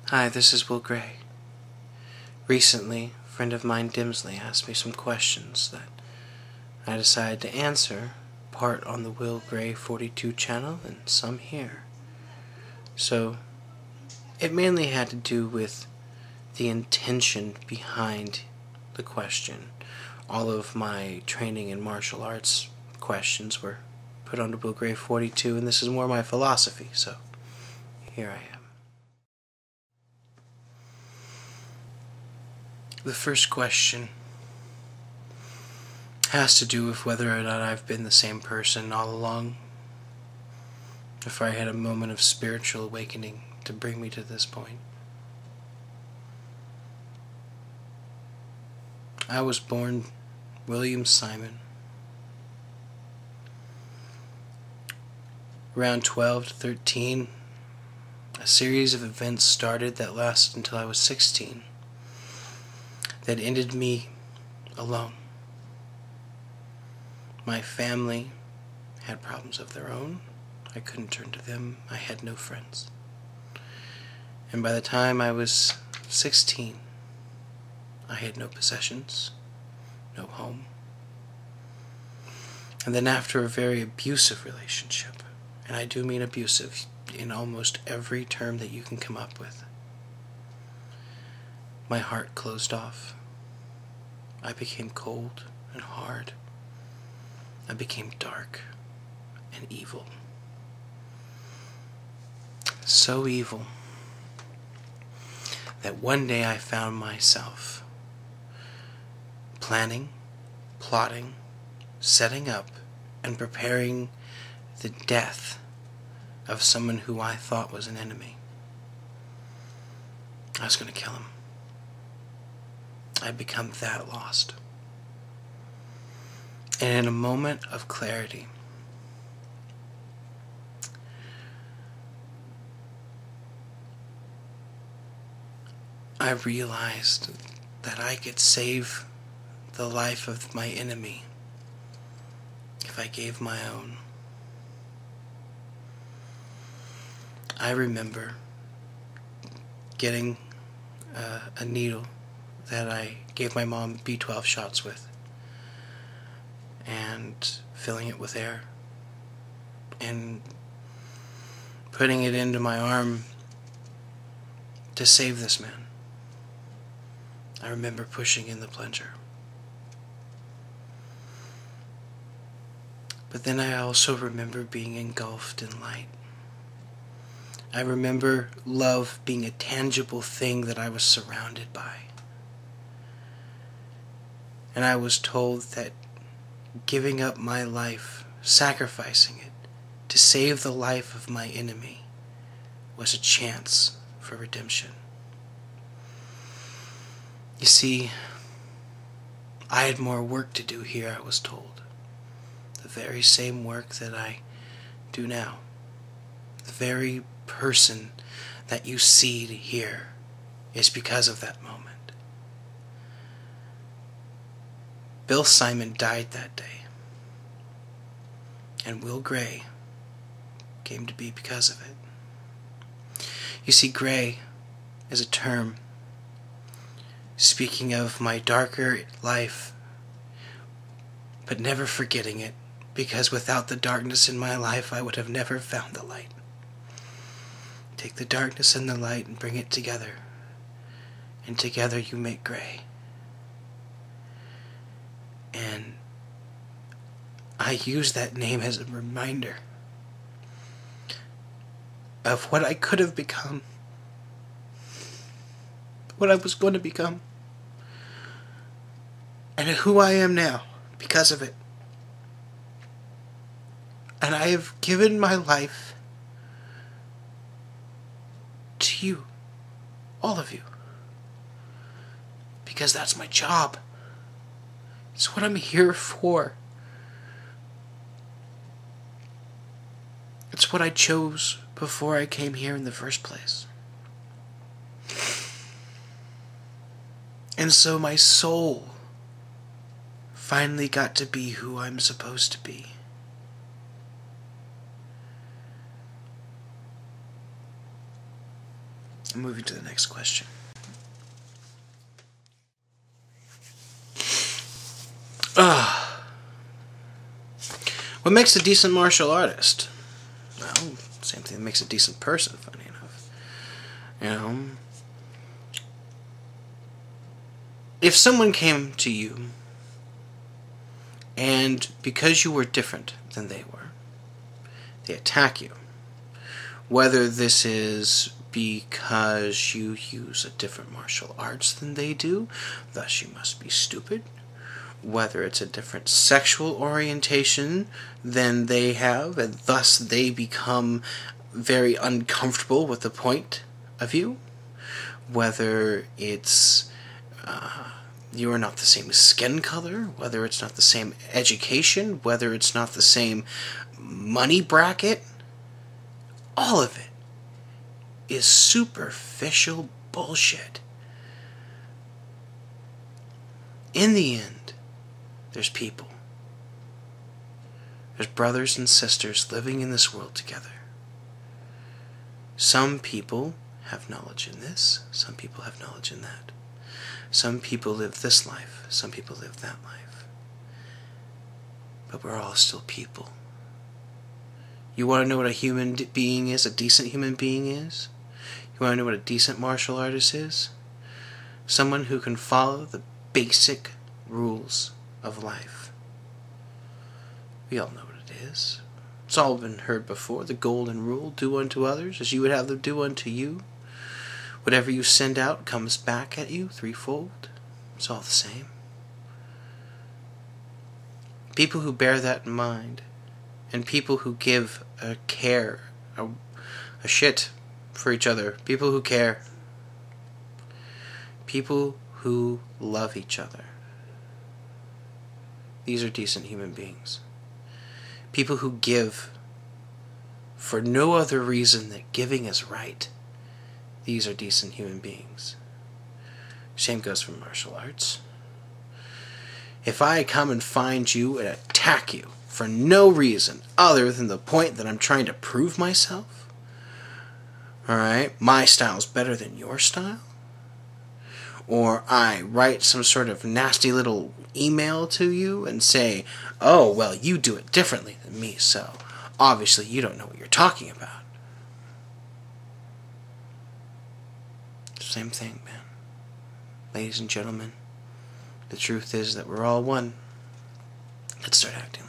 Hi, this is Will Gray. Recently, a friend of mine, Demzly, asked me some questions that I decided to answer, part on the Will Gray 42 channel and some here. So, it mainly had to do with the intention behind the question. All of my training in martial arts questions were put onto Will Gray 42, and this is more my philosophy, so here I am. The first question has to do with whether or not I've been the same person all along. If I had a moment of spiritual awakening to bring me to this point. I was born William Simon. Around 12 to 13, a series of events started that lasted until I was 16. That ended me alone. My family had problems of their own. I couldn't turn to them. I had no friends. And by the time I was 16, I had no possessions, no home. And then after a very abusive relationship, and I do mean abusive in almost every term that you can come up with, my heart closed off. I became cold and hard. I became dark and evil. So evil that one day I found myself planning, plotting, setting up, and preparing the death of someone who I thought was an enemy. I was going to kill him. I'd become that lost. And in a moment of clarity, I realized that I could save the life of my enemy if I gave my own. I remember getting a needle that I gave my mom B12 shots with and filling it with air and putting it into my arm to save this man. I remember pushing in the plunger. But then I also remember being engulfed in light. I remember love being a tangible thing that I was surrounded by. And I was told that giving up my life, sacrificing it, to save the life of my enemy was a chance for redemption. You see, I had more work to do here, I was told. The very same work that I do now. The very person that you see here is because of that moment. Bill Simon died that day, and Will Gray came to be because of it. You see, gray is a term speaking of my darker life, but never forgetting it, because without the darkness in my life, I would have never found the light. Take the darkness and the light and bring it together, and together you make gray. And I use that name as a reminder of what I could have become, what I was going to become, and who I am now because of it. And I have given my life to you, all of you, because that's my job. It's what I'm here for. It's what I chose before I came here in the first place. And so my soul finally got to be who I'm supposed to be. Moving to the next question. What makes a decent martial artist? Well, same thing that makes a decent person, funny enough. You know, if someone came to you and because you were different than they were, they attack you, whether this is because you use a different martial arts than they do, thus you must be stupid, whether it's a different sexual orientation than they have, and thus they become very uncomfortable with the point of view, whether it's you are not the same skin color, whether it's not the same education, whether it's not the same money bracket, all of it is superficial bullshit. In the end, there's people. There's brothers and sisters living in this world together. Some people have knowledge in this, some people have knowledge in that. Some people live this life, some people live that life. But we're all still people. You want to know what a human being is, a decent human being is? You want to know what a decent martial artist is? Someone who can follow the basic rules of life. We all know what it is. It's all been heard before. The golden rule, do unto others as you would have them do unto you. Whatever you send out comes back at you threefold. It's all the same. People who bear that in mind, and people who give a shit for each other, people who care, people who love each other, these are decent human beings. People who give for no other reason that giving is right, these are decent human beings. Same goes for martial arts. If I come and find you and attack you for no reason other than the point that I'm trying to prove myself, alright, my style's better than your style, or I write some sort of nasty little email to you and say, oh, well, you do it differently than me, so obviously you don't know what you're talking about. Same thing, man. Ladies and gentlemen, the truth is that we're all one. Let's start acting